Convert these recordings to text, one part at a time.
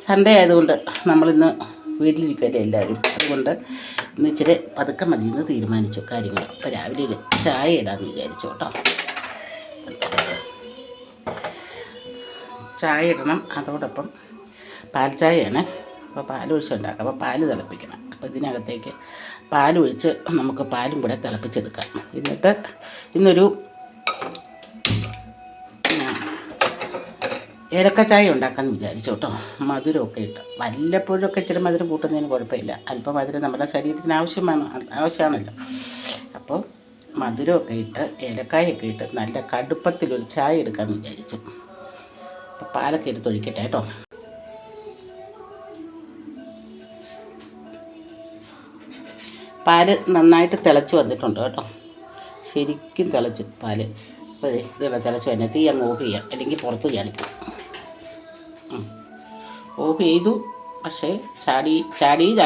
Sunday ആയതുകൊണ്ട് നമ്മളിന്ന് വീട്ടിലിരിക്കുമല്ലേ എല്ലാവരും. അതുകൊണ്ട് ഇന്ന് ഇച്ചിരി പതുക്കെ മതി എന്ന് തീരുമാനിച്ചു കാര്യങ്ങൾ. അപ്പോൾ രാവിലെ ഒരു ചായ ഇടാമെന്ന് വിചാരിച്ചു കേട്ടോ. ചായ ഇടണം, അതോടൊപ്പം പാൽ ചായയാണ്. അപ്പോൾ പാലൊഴിച്ചുണ്ടാക്കാം. അപ്പോൾ പാല് തിളപ്പിക്കണം. അപ്പോൾ ഇതിനകത്തേക്ക് പാലൊഴിച്ച് നമുക്ക് പാലും കൂടെ തിളപ്പിച്ചെടുക്കാം. എന്നിട്ട് ഇന്നൊരു ഏലക്കച്ചായ ഉണ്ടാക്കാമെന്ന് വിചാരിച്ചു കേട്ടോ. മധുരമൊക്കെ ഇട്ട്, വല്ലപ്പോഴൊക്കെ ഇച്ചിരി മധുരം കൂട്ടുന്നതിന് കുഴപ്പമില്ല. അല്പം മധുരം നമ്മുടെ ശരീരത്തിന് ആവശ്യമാണല്ലോ. അപ്പോൾ മധുരമൊക്കെ ഇട്ട് ഏലക്കായൊക്കെ ഇട്ട് നല്ല കടുപ്പത്തിലൊരു ചായ എടുക്കാമെന്ന് വിചാരിച്ചു. അപ്പോൾ പാലൊക്കെ എടുത്ത് ഒഴിക്കട്ടെ കേട്ടോ. പാല് നന്നായിട്ട് തിളച്ച് വന്നിട്ടുണ്ട് കേട്ടോ. ശരിക്കും തിളച്ചു പാല്. അപ്പോൾ ഇതുള്ള തിളച്ച് തന്നെ തീ അങ്ങ് ഓഫ് ചെയ്യാം, അല്ലെങ്കിൽ പുറത്ത് ചാടിക്കും. ഓഫ് ചെയ്തു, പക്ഷേ ചാടിയില്ല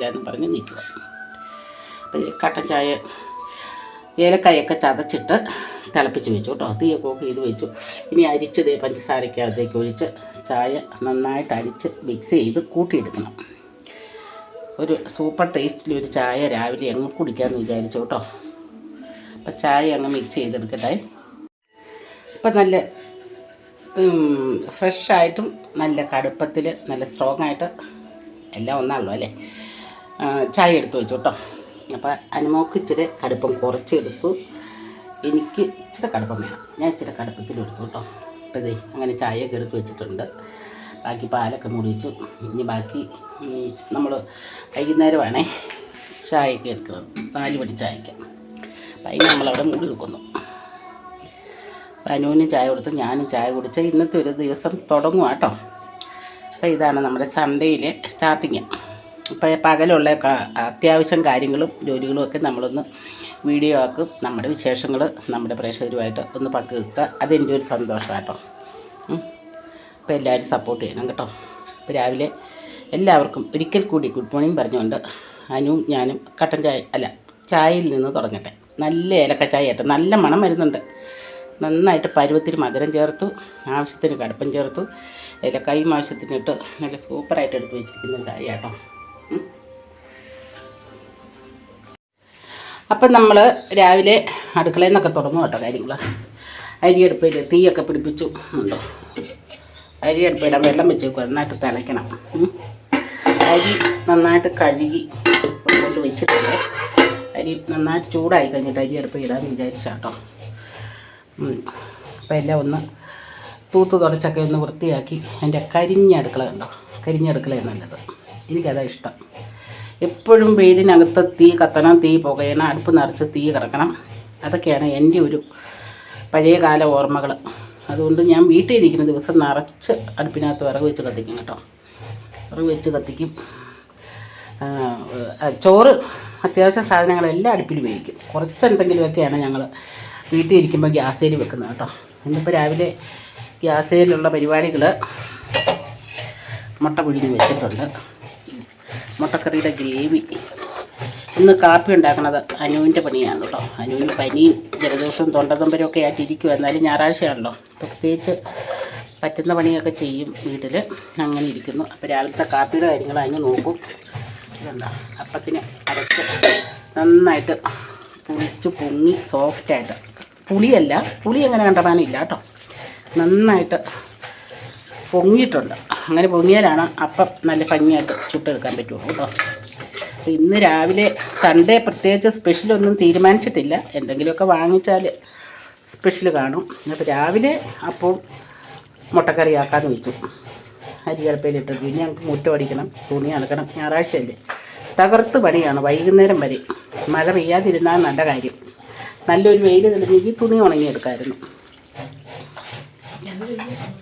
എന്ന് പറഞ്ഞ് നിൽക്കുക. അപ്പോൾ കട്ടൻ ചായ ഏലക്കായൊക്കെ ചതച്ചിട്ട് തിളപ്പിച്ച് വെച്ചു കേട്ടോ. തീയൊക്കെ ഓഫ് ചെയ്ത് വെച്ചു. ഇനി അരിച്ചത് പഞ്ചസാരക്കകത്തേക്ക് ഒഴിച്ച് ചായ നന്നായിട്ട് അരിച്ച് മിക്സ് ചെയ്ത് കൂട്ടിയെടുക്കണം. ഒരു സൂപ്പർ ടേസ്റ്റിലൊരു ചായ രാവിലെ അങ്ങ് കുടിക്കാമെന്ന് വിചാരിച്ചു കേട്ടോ. അപ്പം ചായ അങ്ങ് മിക്സ് ചെയ്തെടുക്കട്ടെ. അപ്പം നല്ല ഫ്രഷായിട്ടും നല്ല കടുപ്പത്തിൽ നല്ല സ്ട്രോങ് ആയിട്ട് എല്ലാം ഒന്നാണല്ലോ അല്ലേ. ചായ എടുത്ത് വെച്ചു കേട്ടോ. അപ്പോൾ അനുമോക്ക് ഇച്ചിരി കടുപ്പം കുറച്ചെടുത്തു. എനിക്ക് ഇച്ചിരി കടുപ്പം വേണം, ഞാൻ ഇച്ചിരി കടുപ്പത്തിലെടുത്തു കേട്ടോ. അപ്പോൾ ഇതേ അങ്ങനെ ചായയൊക്കെ എടുത്ത് വെച്ചിട്ടുണ്ട്. ബാക്കി പാലൊക്കെ മുടിച്ചു. ഇനി ബാക്കി നമ്മൾ വൈകുന്നേരമാണേ ചായയൊക്കെ എടുക്കുന്നത്, 4 മണി ചായയ്ക്ക്. അപ്പം അതിന് നമ്മളവിടെ മുടി വെക്കുന്നു. അപ്പം അനുവിനും ചായ കൊടുത്ത് ഞാനും ചായ കുടിച്ച് ഇന്നത്തെ ഒരു ദിവസം തുടങ്ങുക കേട്ടോ. അപ്പോൾ ഇതാണ് നമ്മുടെ സൺഡേയിലെ സ്റ്റാർട്ടിങ്. ഇപ്പോൾ പകലുള്ള അത്യാവശ്യം കാര്യങ്ങളും ജോലികളും ഒക്കെ നമ്മളൊന്ന് വീഡിയോ ആക്കും. നമ്മുടെ വിശേഷങ്ങൾ നമ്മുടെ പ്രേക്ഷകരുമായിട്ട് ഒന്ന് പങ്കുവെക്കുക. അതെൻ്റെ ഒരു സന്തോഷം കേട്ടോ. അപ്പോൾ എല്ലാവരും സപ്പോർട്ട് ചെയ്യണം കേട്ടോ. അപ്പോൾ രാവിലെ എല്ലാവർക്കും ഒരിക്കൽ കൂടി ഗുഡ് മോർണിംഗ് പറഞ്ഞുകൊണ്ട് അനുവും ഞാനും കട്ടൻ ചായയിൽ നിന്ന് തുടങ്ങട്ടെ. നല്ല ഏലക്ക ചായ കേട്ടോ, നല്ല മണം വരുന്നുണ്ട്. നന്നായിട്ട് പരുവത്തിന് മധുരം ചേർത്തു, ആവശ്യത്തിന് കടുപ്പം ചേർത്തു, ഏലക്കായും ആവശ്യത്തിനിട്ട് നല്ല സൂപ്പറായിട്ട് എടുത്ത് വെച്ചിരിക്കുന്ന ചായ കേട്ടോ. അപ്പം നമ്മൾ രാവിലെ അടുക്കളയിൽ നിന്നൊക്കെ തുടങ്ങും കേട്ടോ കാര്യങ്ങൾ. അരിയടുപ്പിൽ തീയൊക്കെ പിടിപ്പിച്ചു ഉണ്ടോ. അരിയടുപ്പിടാൻ വെള്ളം വെച്ചേക്കും, നന്നായിട്ട് തിളയ്ക്കണം. അരി നന്നായിട്ട് കഴുകി കൊണ്ട് വെച്ചിട്ടുണ്ട്. അരി നന്നായിട്ട് ചൂടായി കഴിഞ്ഞിട്ട് അരി അടുപ്പ് ഇടാമെന്ന് വിചാരിച്ചാട്ടോ. അപ്പോൾ എല്ലാം ഒന്ന് തൂത്ത് തുടച്ചൊക്കെ ഒന്ന് വൃത്തിയാക്കി. എൻ്റെ കരിഞ്ഞ അടുക്കള കണ്ടോ, കരിഞ്ഞ അടുക്കളയാണ് നല്ലത്, എനിക്കതാ ഇഷ്ടം. എപ്പോഴും വീടിനകത്ത് തീ കത്തണം, തീ പുകയണം, അടുപ്പ് നിറച്ച് തീ കിടക്കണം. അതൊക്കെയാണ് എൻ്റെ ഒരു പഴയകാല ഓർമ്മകൾ. അതുകൊണ്ട് ഞാൻ വീട്ടിൽ ഇരിക്കുന്ന ദിവസം നിറച്ച് അടുപ്പിനകത്ത് വിറക് വെച്ച് കത്തിക്കും കേട്ടോ. വിറക് വെച്ച് കത്തിക്കും. ചോറ് അത്യാവശ്യ സാധനങ്ങളെല്ലാം അടുപ്പിൽ ഉപയോഗിക്കും. കുറച്ച് എന്തെങ്കിലുമൊക്കെയാണ് ഞങ്ങൾ വീട്ടിൽ ഇരിക്കുമ്പോൾ ഗ്യാസേൽ വെക്കുന്നത് കേട്ടോ. ഇന്നിപ്പോൾ രാവിലെ ഗ്യാസേലുള്ള പരിപാടികൾ മുട്ട പുഴുങ്ങി വെച്ചിട്ടുണ്ട്. മുട്ടക്കറിയുടെ ഗ്രേവി. ഇന്ന് കാപ്പി ഉണ്ടാക്കുന്നത് അനുവിൻ്റെ പണിയാണ് കേട്ടോ. അനുവിന് പനിയും ജലദോഷവും തൊണ്ടതൊമ്പരമൊക്കെ ആയിട്ടിരിക്കും. എന്നാലും ഞായറാഴ്ചയാണല്ലോ, പ്രത്യേകിച്ച് പറ്റുന്ന പണിയൊക്കെ ചെയ്യും വീട്ടിൽ. അങ്ങനെ ഇരിക്കുന്നു. അപ്പോൾ രാവിലത്തെ കാപ്പിയുടെ കാര്യങ്ങൾ അതിന് നോക്കും. ഇതുണ്ടോ, അപ്പത്തിന് അരച്ച് നന്നായിട്ട് പുളിച്ച് പൊങ്ങി സോഫ്റ്റായിട്ട്. പുളി അങ്ങനെ കണ്ടമാനമില്ല കേട്ടോ, നന്നായിട്ട് പൊങ്ങിയിട്ടുണ്ട്. അങ്ങനെ പൊങ്ങിയാലാണ് അപ്പം നല്ല ഭംഗിയായിട്ട് ചുട്ടെടുക്കാൻ പറ്റുള്ളൂ കേട്ടോ. ഇന്ന് രാവിലെ സൺഡേ പ്രത്യേകിച്ച് സ്പെഷ്യലൊന്നും തീരുമാനിച്ചിട്ടില്ല. എന്തെങ്കിലുമൊക്കെ വാങ്ങിച്ചാൽ സ്പെഷ്യൽ കാണും. അപ്പോൾ രാവിലെ അപ്പോൾ മുട്ടക്കറി ആക്കാമെന്ന് വെച്ചു. അരി കടുപ്പയിലിട്ട് പിന്നെ ഞങ്ങൾക്ക് മുറ്റം അടിക്കണം, തുണി അലക്കണം. ഞായറാഴ്ചയല്ലേ, തകർത്ത് പണിയാണ് വൈകുന്നേരം വരെ. മഴ പെയ്യാതിരുന്നാൽ നല്ല കാര്യം. നല്ലൊരു വെയിൽ തെളിഞ്ഞെങ്കിൽ തുണി ഉണങ്ങിയെടുക്കാമായിരുന്നു.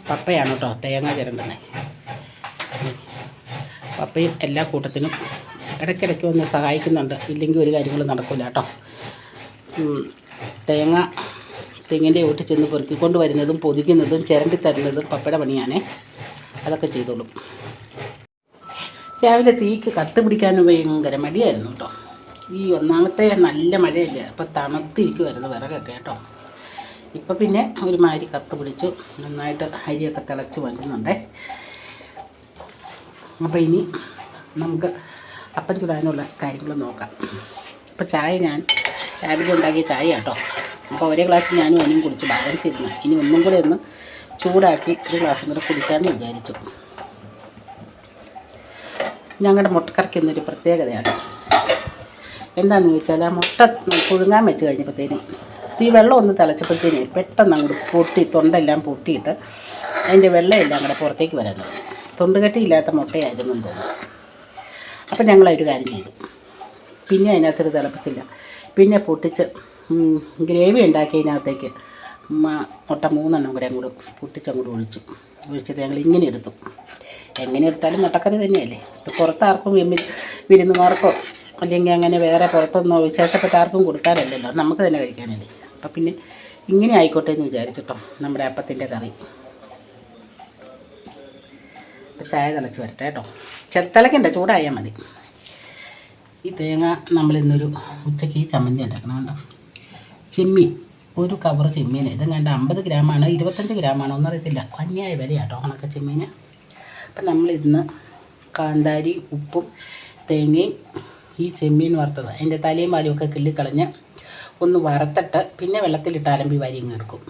പപ്പയാണ് കേട്ടോ തേങ്ങ ചിരണ്ടുന്നത്. പപ്പയും എല്ലാ കൂട്ടത്തിനും ഇടയ്ക്കിടയ്ക്ക് ഒന്ന് സഹായിക്കുന്നുണ്ട്. ഇല്ലെങ്കിൽ ഒരു കാര്യങ്ങളും നടക്കില്ല കേട്ടോ. തെങ്ങിൻ്റെ വീട്ടിൽ ചെന്ന് പെറുക്കിക്കൊണ്ട് വരുന്നതും പൊതിക്കുന്നതും ചിരണ്ടി തരുന്നതും പപ്പയുടെ പണിയാണേ. അതൊക്കെ ചെയ്തോളും. രാവിലെ തീക്ക് കത്ത് പിടിക്കാനും ഭയങ്കര മടിയായിരുന്നു കേട്ടോ. ഈ ഒന്നാമത്തെ നല്ല മഴയല്ലേ, അപ്പോൾ തണുത്തിരിക്കുമായിരുന്നു വിറകൊക്കെ കേട്ടോ. ഇപ്പം പിന്നെ ഒരുമാതിരി കത്ത് പിടിച്ചു, നന്നായിട്ട് അരിയൊക്കെ തിളച്ച് വരുന്നുണ്ടേ. അപ്പോൾ ഇനി നമുക്ക് അപ്പം ചുടാനുള്ള കാര്യങ്ങൾ നോക്കാം. അപ്പോൾ ചായ ഞാൻ രാവിലെ ഉണ്ടാക്കിയ ചായ കേട്ടോ. അപ്പോൾ ഒരേ ഗ്ലാസ് ഞാനും അതിനും കുടിച്ച് ബാലൻസ് ഇരുന്നു. ഇനി ഒന്നും കൂടെ ഒന്ന് ചൂടാക്കി ഒരു ഗ്ലാസ്സും കൂടെ കുടിക്കാമെന്ന് വിചാരിച്ചു. ഞങ്ങളുടെ മുട്ടക്കറിക്കുന്നൊരു പ്രത്യേകതയാണ്. എന്താണെന്ന് ചോദിച്ചാൽ ആ മുട്ട പുഴുങ്ങാൻ വെച്ച് കഴിഞ്ഞപ്പോഴത്തേനും ഈ വെള്ളം ഒന്ന് തിളച്ചപ്പോഴത്തേനും പെട്ടെന്ന് അങ്ങോട്ട് പൊട്ടി തൊണ്ടെല്ലാം പൊട്ടിയിട്ട് അതിൻ്റെ വെള്ളമെല്ലാം കൂടെ പുറത്തേക്ക് വരാൻ തുടങ്ങി. തൊണ്ടുകട്ടിയില്ലാത്ത മുട്ടയായിരുന്നു തോന്നുന്നു. അപ്പം ഞങ്ങളൊരു കാര്യം ചെയ്തു. പിന്നെ അതിനകത്തൊരു തിളപ്പിച്ചില്ല. പിന്നെ പൊട്ടിച്ച് ഗ്രേവി ഉണ്ടാക്കിയതിനകത്തേക്ക് മുട്ട 3 കൂടെ അങ്ങോട്ട് പൊട്ടിച്ചങ്ങോട്ട് ഒഴിച്ചിട്ട് ഞങ്ങൾ ഇങ്ങനെ എടുത്തു. എങ്ങനെ എടുത്താലും മുട്ടക്കറി തന്നെയല്ലേ. ഇപ്പോൾ പുറത്താർക്കും വിരുന്നുമാർക്കോ അല്ലെങ്കിൽ അങ്ങനെ വേറെ പുറത്തൊന്നോ വിശേഷപ്പെട്ട ആർക്കും കൊടുക്കാനല്ലല്ലോ, നമുക്ക് തന്നെ കഴിക്കാനല്ലേ. അപ്പം പിന്നെ ഇങ്ങനെ ആയിക്കോട്ടെ എന്ന് വിചാരിച്ചിട്ടോ നമ്മുടെ അപ്പത്തിൻ്റെ കറി. ചായ തിളച്ച് വരട്ടെ കേട്ടോ. തിളക്കണ്ട, ചൂടായാൽ മതി. ഈ തേങ്ങ നമ്മളിന്നൊരു ഉച്ചയ്ക്ക് ഈ ചമ്മന്തി ഉണ്ടാക്കണം കേട്ടോ. ചെമ്മീൻ, ഒരു കവർ ചെമ്മീൻ. ഇതും കണ്ട 50 ഗ്രാമാണ് 25 ഗ്രാമാണോ ഒന്നും അറിയത്തില്ല. അന്യായ വിലയാട്ടോ ഉണക്ക ചെമ്മീന്. അപ്പം നമ്മളിന്ന് കാന്താരി ഉപ്പും തേങ്ങയും ഈ ചെമ്മീൻ വറുത്തത് അതിൻ്റെ തലയും പാലും ഒക്കെ കിള്ളിക്കളഞ്ഞ് ഒന്ന് വറുത്തിട്ട് പിന്നെ വെള്ളത്തിലിട്ട് അലമ്പി വാരി ഇങ്ങ് എടുക്കും.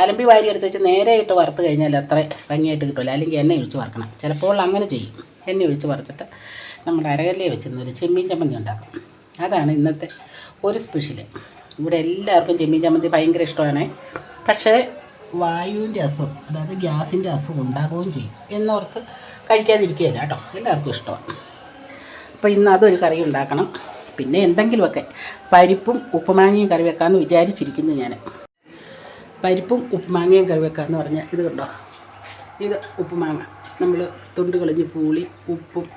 അലമ്പി വാരി എടുത്ത് വെച്ച് നേരെ ഇട്ട് വറുത്ത് കഴിഞ്ഞാൽ അത്ര ഭംഗിയായിട്ട് കിട്ടില്ല. അല്ലെങ്കിൽ എണ്ണ ഒഴിച്ച് വറുക്കണം. ചിലപ്പോൾ അങ്ങനെ ചെയ്യും. എണ്ണ ഒഴിച്ച് വറുത്തിട്ട് നമ്മൾ അരകല്ലേ വെച്ചിരുന്നൊരു ചെമ്മീൻ ചമ്മന്തി ഉണ്ടാക്കും. അതാണ് ഇന്നത്തെ ഒരു സ്പെഷ്യൽ. ഇവിടെ എല്ലാവർക്കും ചെമ്മീൻ ചമ്മന്തി ഭയങ്കര ഇഷ്ടമാണ്. പക്ഷേ വായുവിൻ്റെ അസുഖം, അതായത് ഗ്യാസിൻ്റെ അസുഖം ഉണ്ടാകുകയും ചെയ്യും എന്നോർത്ത് കഴിക്കാതിരിക്കുകയില്ല കേട്ടോ. എല്ലാവർക്കും ഇഷ്ടമാണ്. അപ്പോൾ ഇന്ന് അതൊരു കറി ഉണ്ടാക്കണം. പിന്നെ എന്തെങ്കിലുമൊക്കെ പരിപ്പും ഉപ്പുമാങ്ങയും കറി വെക്കാമെന്ന് വിചാരിച്ചിരിക്കുന്നു ഞാൻ. പരിപ്പും ഉപ്പുമാങ്ങയും കറി വെക്കാമെന്ന് പറഞ്ഞാൽ ഇത് കണ്ടോ, ഇത് ഉപ്പുമാങ്ങ നമ്മൾ തൊണ്ട് കളഞ്ഞ് പൂളി ഉപ്പും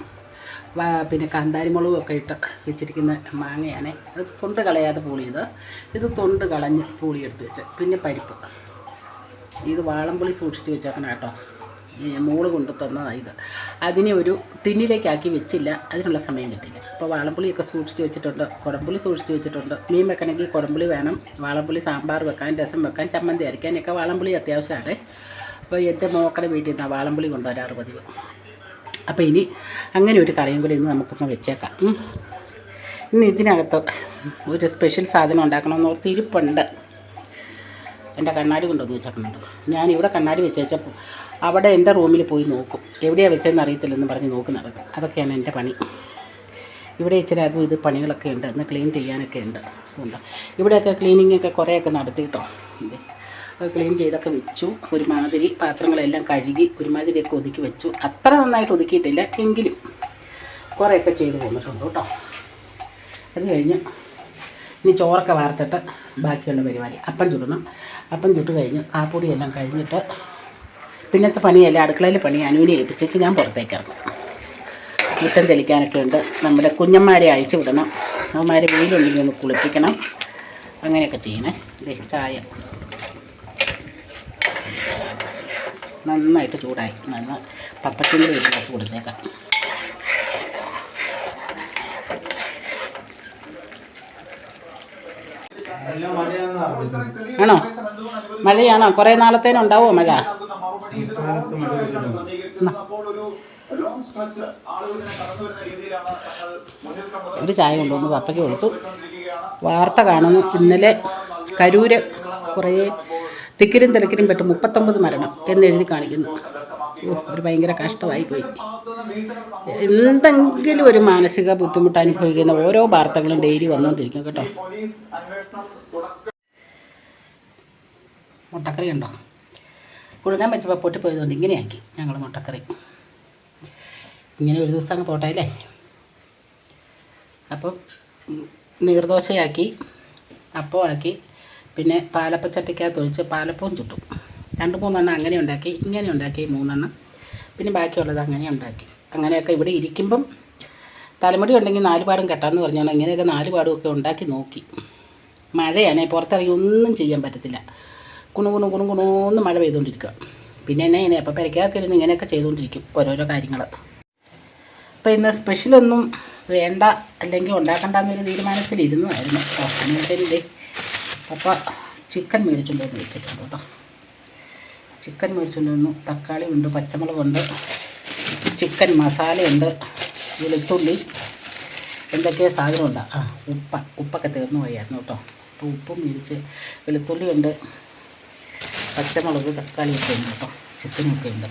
പിന്നെ കാന്താരിമുളകും ഒക്കെ ഇട്ട് വെച്ചിരിക്കുന്ന മാങ്ങയാണ്. അത് തൊണ്ട് കളയാതെ പൂളിയത്. ഇത് തൊണ്ട് കളഞ്ഞ് പൂളി എടുത്ത് വെച്ച്. പിന്നെ പരിപ്പ്, ഇത് വാളംപുളി സൂക്ഷിച്ച് വെച്ചേക്കണം കേട്ടോ. മോള് കൊണ്ട് തന്നതാണ് ഇത്. അതിനെ ഒരു ടിന്നിലേക്കാക്കി വെച്ചില്ല, അതിനുള്ള സമയം കിട്ടില്ല. അപ്പോൾ വാളംപുളിയൊക്കെ സൂക്ഷിച്ച് വെച്ചിട്ടുണ്ട്, കുടംപുളി സൂക്ഷിച്ച് വെച്ചിട്ടുണ്ട്. മീൻ വെക്കണമെങ്കിൽ കുടംപുളി വേണം, വാളംപുളി സാമ്പാർ വെക്കാൻ, രസം വെക്കാൻ, ചമ്മന്തി അരയ്ക്കാനൊക്കെ വാളംപുളി അത്യാവശ്യമാണ്. അപ്പോൾ എൻ്റെ മോക്കടെ വീട്ടിൽ നിന്നാണ് വാളംപുളി കൊണ്ടുവരാറ് പതിവ്. അപ്പോൾ ഇനി അങ്ങനെ ഒരു കറിയും കൂടി ഇന്ന് നമുക്കൊന്ന് വെച്ചേക്കാം. ഇന്ന് ഇതിനകത്ത് ഒരു സ്പെഷ്യൽ സാധനം ഉണ്ടാക്കണമെന്ന് ഓർത്ത് ഇരിപ്പുണ്ട്. എൻ്റെ കണ്ണാടി കൊണ്ടുവന്ന് വെച്ചേക്കുന്നുണ്ട്. ഞാനിവിടെ കണ്ണാടി വെച്ചേച്ചപ്പോൾ അവിടെ എൻ്റെ റൂമിൽ പോയി നോക്കും. എവിടെയാണ് വെച്ചതെന്ന് അറിയത്തില്ലെന്ന് പറഞ്ഞ് നോക്കി നടക്കും. അതൊക്കെയാണ് എൻ്റെ പണി. ഇവിടെ ഇച്ചിരി അതും ഇത് പണികളൊക്കെ ഉണ്ട്, ഇന്ന് ക്ലീൻ ചെയ്യാനൊക്കെ ഉണ്ട്. അതുകൊണ്ട് ഇവിടെയൊക്കെ ക്ലീനിങ്ങൊക്കെ കുറേയൊക്കെ നടത്തിയിട്ടോ. ഇത് ക്ലീൻ ചെയ്തൊക്കെ വെച്ചു. ഒരുമാതിരി പാത്രങ്ങളെല്ലാം കഴുകി ഒരുമാതിരിയൊക്കെ ഒതുക്കി വെച്ചു. അത്ര നന്നായിട്ട് ഒതുക്കിയിട്ടില്ല, എങ്കിലും കുറേയൊക്കെ ചെയ്ത് പോന്നിട്ടുണ്ട് കേട്ടോ. അത് കഴിഞ്ഞ് ഇനി ചോറൊക്കെ വാർത്തിട്ട് ബാക്കിയുള്ള പരിപാടി അപ്പം ചുടണം. അപ്പം ചുട്ട് കഴിഞ്ഞ് കാപ്പൊടിയെല്ലാം കഴിഞ്ഞിട്ട് പിന്നത്തെ പണിയല്ല, അടുക്കളയിൽ പണി അനുവിനെ ഏൽപ്പിച്ചിട്ട് ഞാൻ പുറത്തേക്ക് ഇറങ്ങും. മുറ്റം തെളിക്കാനൊക്കെ ഉണ്ട്. നമ്മുടെ കുഞ്ഞന്മാരെ അഴിച്ചു വിടണം. അവന്മാരെ വെയിലുണ്ടെങ്കിൽ ഒന്ന് കുളിപ്പിക്കണം. അങ്ങനെയൊക്കെ ചെയ്യണേ. ചായ നന്നായിട്ട് ചൂടായി. പപ്പത്തിൻ്റെ ഒരു ഗ്ലാസ് കൊടുത്തേക്കാം. ആണോ? മഴയാണോ? കുറേ നാളത്തേനുണ്ടാവുമോ മഴ? ഒരു ചായ കൊണ്ടുവന്ന് പപ്പയ്ക്ക് കൊടുത്തു. വാർത്ത കാണുന്നു, ഇന്നലെ കരൂര് കുറേ തിക്കിരും തിരക്കിരും പെട്ട് 39 മരണം എന്നെഴുതി കാണിക്കുന്നു. ഒരു ഭയങ്കര കഷ്ടമായിപ്പോയി. എന്തെങ്കിലും ഒരു മാനസിക ബുദ്ധിമുട്ട് അനുഭവിക്കുന്ന ഓരോ വാർത്തകളും ഡെയിലി വന്നുകൊണ്ടിരിക്കും കേട്ടോ. മുട്ടക്കറി ഉണ്ടോ? പുഴുങ്ങാൻ വെച്ചപ്പോൾ പൊട്ടിപ്പോയതുകൊണ്ട് ഇങ്ങനെയാക്കി ഞങ്ങൾ മുട്ടക്കറി. ഇങ്ങനെ ഒരു ദിവസം അങ്ങ് പോട്ടെ അല്ലേ. അപ്പം നീർദോശയാക്കി, അപ്പമാക്കി, പിന്നെ പാലപ്പച്ചട്ടിക്കകത്ത് ഒഴിച്ച് പാലപ്പവും ചുട്ടു. 2-3 എണ്ണം അങ്ങനെ ഉണ്ടാക്കി, ഇങ്ങനെ ഉണ്ടാക്കി 3 എണ്ണം, പിന്നെ ബാക്കിയുള്ളത് അങ്ങനെ ഉണ്ടാക്കി. അങ്ങനെയൊക്കെ ഇവിടെ ഇരിക്കുമ്പം തലമുടി ഉണ്ടെങ്കിൽ 4 പാടും കെട്ടാമെന്ന് പറഞ്ഞാൽ ഇങ്ങനെയൊക്കെ 4 പാടുമൊക്കെ ഉണ്ടാക്കി നോക്കി. മഴയാണെങ്കിൽ പുറത്തിറങ്ങി ഒന്നും ചെയ്യാൻ പറ്റത്തില്ല. കുണുകുണൂന്ന് മഴ പെയ്തുകൊണ്ടിരിക്കുക. പിന്നെ എന്നെ അപ്പം പെരയ്ക്കകത്തിരുന്ന് ഇങ്ങനെയൊക്കെ ചെയ്തുകൊണ്ടിരിക്കും ഓരോരോ കാര്യങ്ങൾ. അപ്പോൾ ഇന്ന് സ്പെഷ്യലൊന്നും വേണ്ട, അല്ലെങ്കിൽ ഉണ്ടാക്കണ്ടെന്നൊരു തീരുമാനത്തിലിരുന്നതായിരുന്നു. അങ്ങനത്തെ അപ്പോൾ ചിക്കൻ മേടിച്ചുകൊണ്ടുവന്ന് വെച്ചിട്ടുണ്ട് കേട്ടോ. ചിക്കൻ മേടിച്ചുകൊണ്ടുവന്നു. തക്കാളി ഉണ്ട്, പച്ചമുളകുണ്ട്, ചിക്കൻ മസാലയുണ്ട്, വെളുത്തുള്ളി, എന്തൊക്കെയോ സാധനമുണ്ട്. ഉപ്പൊക്കെ തീർന്നു പോയായിരുന്നു കേട്ടോ. അപ്പോൾ ഉപ്പും മേടിച്ച്, വെളുത്തുള്ളി ഉണ്ട്, പച്ചമുളക്, തക്കാളിയൊക്കെ ഉണ്ട് കേട്ടോ, ചിക്കനൊക്കെ ഉണ്ട്.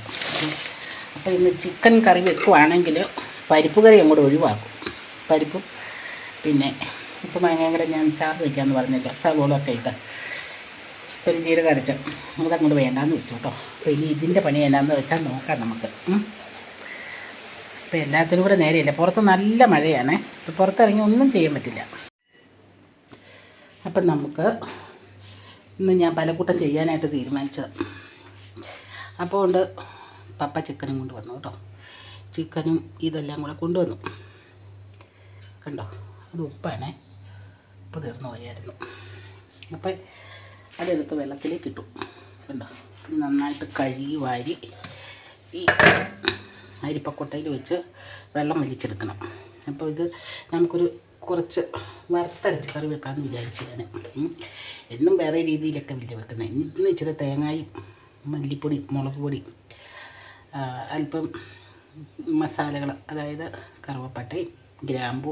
അപ്പോൾ ഇന്ന് ചിക്കൻ കറി വെക്കുവാണെങ്കിൽ പരിപ്പ് കറി അങ്ങോട്ട് ഒഴിവാക്കും. പരിപ്പും പിന്നെ ഉപ്പ് മാങ്ങയും കൂടെ ഞാൻ ചാറ് വയ്ക്കാമെന്ന് പറഞ്ഞല്ലോ, സവോളൊക്കെ ഇട്ട് പെരുംജീരകം അരച്ച് അതങ്ങോട്ട് വേണ്ടാന്ന് വെച്ചു കേട്ടോ. അപ്പോൾ ഇനി ഇതിൻ്റെ പണി എന്നാന്ന് വെച്ചാൽ നോക്കാം നമുക്ക്. അപ്പോൾ എല്ലാത്തിനും കൂടെ നേരെയില്ല, പുറത്ത് നല്ല മഴയാണ്, ഇപ്പോൾ പുറത്തിറങ്ങി ഒന്നും ചെയ്യാൻ പറ്റില്ല. അപ്പം നമുക്ക് ഇന്ന് ഞാൻ പലകൂട്ടം ചെയ്യാനായിട്ട് തീരുമാനിച്ചത്. അപ്പോൾ കൊണ്ട് പപ്പ ചിക്കനും കൊണ്ട് വന്നു കേട്ടോ. ചിക്കനും ഇതെല്ലാം കൂടെ കൊണ്ടുവന്നു. കണ്ടോ, അത് ഉപ്പാണേ, ഉപ്പ് തീർന്നു പോയായിരുന്നു. അപ്പം അതെടുത്ത് വെള്ളത്തിലേക്ക് ഇട്ടു. കണ്ടോ, നന്നായിട്ട് കഴുകി വാരി ഈ അരിപ്പക്കൊട്ടയിൽ വെച്ച് വെള്ളം വലിച്ചെടുക്കണം. അപ്പോൾ ഇത് നമുക്കൊരു കുറച്ച് വറുത്തരച്ച് കറി വെക്കാമെന്ന് വിചാരിച്ചു ഞാൻ. എന്നും വേറെ രീതിയിലൊക്കെ വലിയ വെക്കുന്നത്. ഇന്ന് ഇച്ചിരി തേങ്ങായും മല്ലിപ്പൊടി, മുളക് പൊടി, അല്പം മസാലകൾ, അതായത് കറുവപ്പട്ടയും ഗ്രാമ്പൂ,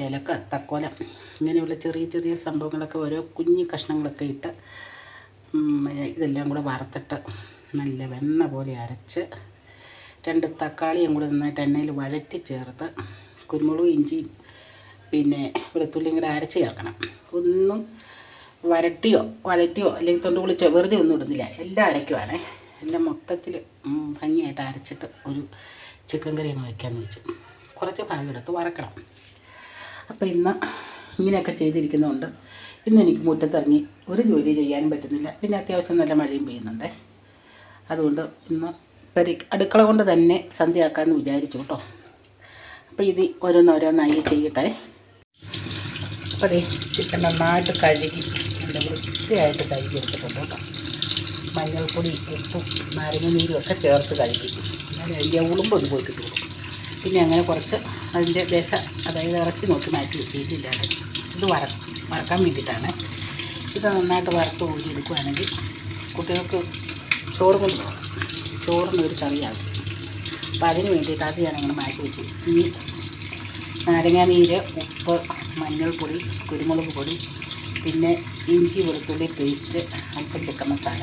ഏലക്ക, തക്കോലം, ഇങ്ങനെയുള്ള ചെറിയ ചെറിയ സംഭവങ്ങളൊക്കെ ഓരോ കുഞ്ഞു കഷ്ണങ്ങളൊക്കെ ഇട്ട് ഇതെല്ലാം കൂടെ വറുത്തിട്ട് നല്ല വെണ്ണ പോലെ അരച്ച് 2 തക്കാളിയും കൂടെ നന്നായിട്ട് എണ്ണയിൽ വഴറ്റി ചേർത്ത് കുരുമുളകും ഇഞ്ചിയും പിന്നെ വെളുത്തുള്ളിയും കൂടെ അരച്ച് ചേർക്കണം. ഒന്നും വഴറ്റിയോ അല്ലെങ്കിൽ തൊണ്ട് പൊളിച്ചോ വെറുതെ ഒന്നും ഇടുന്നില്ല, എല്ലാം അരയ്ക്കുവാണേ. എല്ലാം മൊത്തത്തിൽ ഭംഗിയായിട്ട് അരച്ചിട്ട് ഒരു ചിക്കൻ കറി അങ്ങ് വയ്ക്കാമെന്ന് വെച്ചു. കുറച്ച് ഭാഗം എടുത്ത് വറക്കണം. അപ്പോൾ ഇന്ന് ഇങ്ങനെയൊക്കെ ചെയ്തിരിക്കുന്നതുകൊണ്ട് ഇന്ന് എനിക്ക് മുറ്റത്തിറങ്ങി ഒരു ജോലി ചെയ്യാനും പറ്റുന്നില്ല. പിന്നെ അത്യാവശ്യം നല്ല മഴയും പെയ്യുന്നുണ്ട്. അതുകൊണ്ട് ഇന്ന് അടുക്കള കൊണ്ട് തന്നെ സന്ധ്യയാക്കാമെന്ന് വിചാരിച്ചു കേട്ടോ. അപ്പോൾ ഇത് ഓരോന്നോരോന്നായി ചെയ്യട്ടെ. അപ്പോൾ അതേ ചിക്കൻ നന്നായിട്ട് കഴുകി നല്ല വൃത്തിയായിട്ട് കഴുകി എടുത്തിട്ടുണ്ട് കേട്ടോ. മഞ്ഞൾപ്പൊടി, ഉപ്പും നാരങ്ങ നീരും ഒക്കെ ചേർത്ത് കഴുകി. ഞാൻ അതിൻ്റെ ഉളുമ്പൊന്ന് പോയിട്ട് കൊടുക്കും. പിന്നെ അങ്ങനെ കുറച്ച് അതിൻ്റെ അതായത് ഇറച്ചി നോക്കി മാറ്റി വെച്ചിട്ടില്ലാതെ ഇത് വറക്കാൻ വേണ്ടിയിട്ടാണ്. ഇത് നന്നായിട്ട് വറുത്ത് ഊരി എടുക്കുകയാണെങ്കിൽ കുട്ടികൾക്ക് ചോറിനൊരു കറിയാകും. അപ്പോൾ അതിന് വേണ്ടിയിട്ട് അത് ഞാനങ്ങനെ മാറ്റി വെച്ചു. ഇനി നാരങ്ങ നീര്, ഉപ്പ്, മഞ്ഞൾപ്പൊടി, കുരുമുളക് പൊടി, പിന്നെ ഇഞ്ചി വെളുത്തുള്ളി പേസ്റ്റ്, അല്പം ചിക്കൻ മസാല,